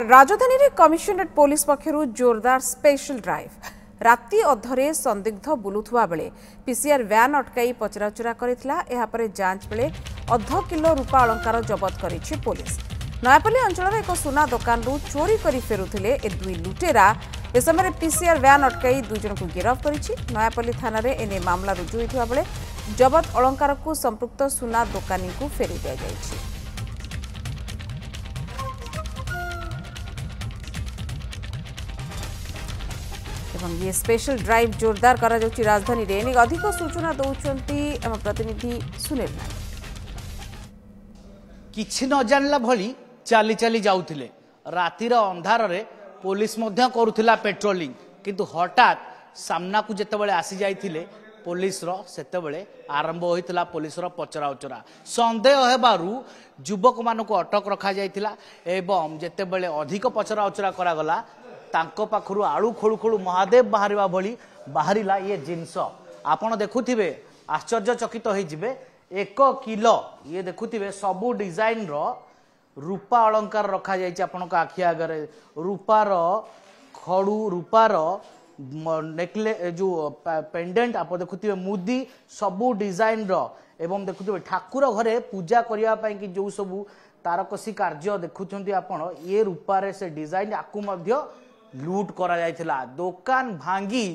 राजधानी रे commissionerate police पक्षरु जोरदार स्पेशल ड्राइव राति अधरे संदिग्ध बुलुथुवा बेले पीसीआर वैन अटकाई पचराउचरा करितला एहा परे जांच बेले अध किलो रूपा अलंकार जबत करिछि पुलिस। नयापल्ली अंचल एक सुना दुकान चोरी करी फेरुथिले ए दुई लुटेरा ए समय पीसीआर वैन अटकाई दुई जन को गिरफ्त करिछि। नयापल्ली थाना रे एने मामला रुजु होइथिबा बेले जबत अलंकार को संपृक्त सुना दुकानी को फेरी दिया जाइछि। ये स्पेशल ड्राइव जोरदार करा जाउछि राजधानी रे। अधिक सूचना दौचंती एम प्रतिनिधि सुनील नायक। किछि न जानला भली चाली चाली जाउथिले रातिर अंधार रे पुलिस मध्य करूथिला पेट्रोलिंग किंतु हठात सामना को जेतेबेले आसी जाइथिले पुलिस रो सेतेबेले आरंभ होइतिला पुलिस रो पचराउचरा। संदेह हेबारु युवक मानको अटक रखा जाइतिला एवं जेतेबेले अधिक पचराउचरा करा गला तांको पाखरु आळू खोळू खोळू महादेव बाहरिबा भली बाहरिला ये जिंस आपण देखुथिबे आश्चर्यचकित होई जिवे। 1 किलो ये देखुथिबे सबु डिजाइन रो रूपा अलंकार रखा जाइछि आपनका आखि आगरे रूपार खड़ू रूपार नेकले जो पेंडेंट आप देखुथिबे मुदी सबु डिजाइन रो एवं देखुथिबे ठाकुर घरे पूजा करिया पई कि जो सबु तारकसी कार्य देखुथंती आपण ये रूपारे से डिजाइन आकु मध्य लूट करा जाइथिला। दुकान भांगी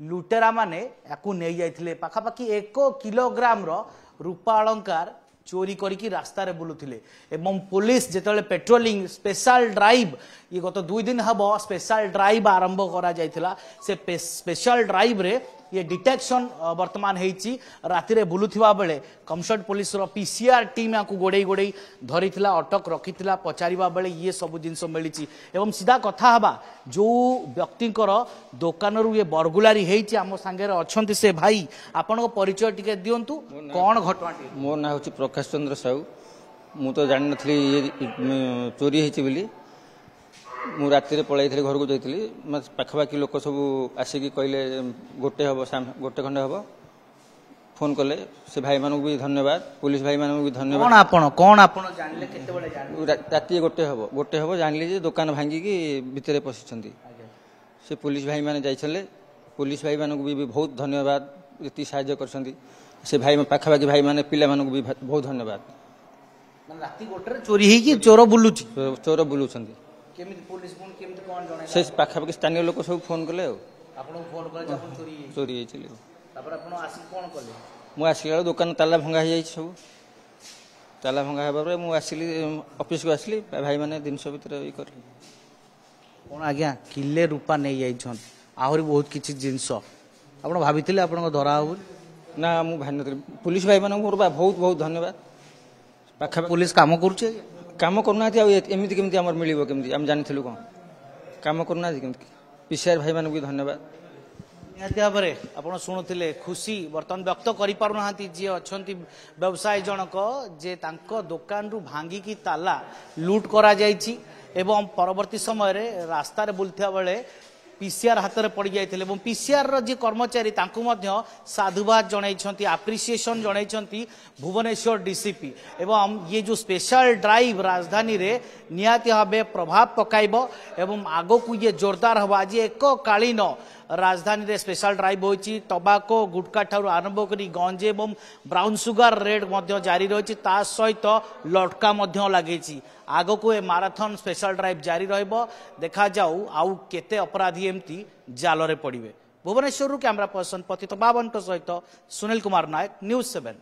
लुटेरा माने याकू नै जाइथिले पाखापाखि 1 किलोग्राम रो रूपा अलंकार चोरी करिकी रास्ता रे बुलुथिले एवं पुलिस जेतेले पेट्रोलिंग स्पेशल ड्राइव ये गत 2 दिन हबो स्पेशल ड्राइव आरंभ करा जाइथिला। से स्पेशल ड्राइव रे ये डिटेक्शन वर्तमान हेची राति रे बुलुथिबा बेले कमिशनरेट पुलिस रो पीसीआर टीम याकू गोडे गोडे धरिथिला अटक रखिथिला पचारिबा बेले ये सब जिंस मिलिची एवं सीधा कथा हबा जो व्यक्तिकर दुकान रु ये बरगुलारी हेची हम संगे रे अछंती से भाई आपनको परिचय टिके दियंतु कोन घटनाटी। मोर ना होची प्रकाश चंद्र साहू मु तो जान नथली ये चोरी हेची बोली मु राति रे पळाई घर को जाइतली पाखापाखि लोक सब आसिकी कहले गोटे खंडे हम फोन कले से भाई मानू भी धन्यवाद पुलिस भाई मानू भी धन्यवाद। कौन आपण जानले केते बेले जानले राति गोटे हबो जानली जे दुकान भांगी की भितरे पसिछंती से पुलिस भाई माने जाइछले पुलिस भाई मानू भी बहुत धन्यवाद इति सहायता करछंती से भाई पाखापाखि भाई माने पिला मानू भी बहुत धन्यवाद। राति गोटे चोरी हे की चोर बुलुछंती केमिति पुलिस फोन केमिति कोन जणे से पाखापाखि स्थानीय लोक सब फोन कले आपण फोन करे आपण चोरी हेचिले तापर आपण आसी कोन कले मु आसिला दुकान ताला भंगा हो जाई सब ताला भंगा हेबा रे मु आसिली ऑफिस को आसिली भाई माने दिनस भीतर ई कर कोन आज्ञा किले रूपा नै जाई छन आहुरी बहुत किछि जिंस आपण भाबितिले आपण धरा हो ना मु भानतली पुलिस भाई माने मोर बहुत बहुत धन्यवाद। पाखा पुलिस काम करूछे काम करना एमती केमती आमर मिलिबो केमती हम जानिथिलु कोन काम करना केमती पीसीआर भाई मानू भी धन्यवाद। निहाती भाबरे आपण सुनुथिले खुशी वर्तमान व्यक्त करि पारु नाहांती जे अछंती व्यवसाय जनक जे तांको दुकान रु भांगी की ताला लूट करा जाईची एवं परवर्ती समय रे रास्ता रे बुलथिया बेले पीसीआर हाथ में पड़ जाते पीसीआर जी कर्मचारी साधुवाद जन आप्रिसीएसन जन भुवनेश्वर डीसीपी एवं ये जो स्पेशल ड्राइव राजधानी रे निहाती भाव प्रभाव पकाइब एवं आगो को ये जोरदार हम आज एक कालीन राजधानी रे स्पेशल ड्राइव होइछि टबाको गुटका ठारू आरंभ करी गंज एवं ब्राउन सुगर रेड मध्य जारी रही सहित लटका मध्य लगे आगो को ए माराथन स्पेशल ड्राइव जारी रहिबो देखा जाऊ आउ केते अपराधी एमती जाल रे पड़िबे। भुवनेश्वर कैमरा पर्सन पतित बाबन सहित सुनील कुमार नायक न्यूज 7।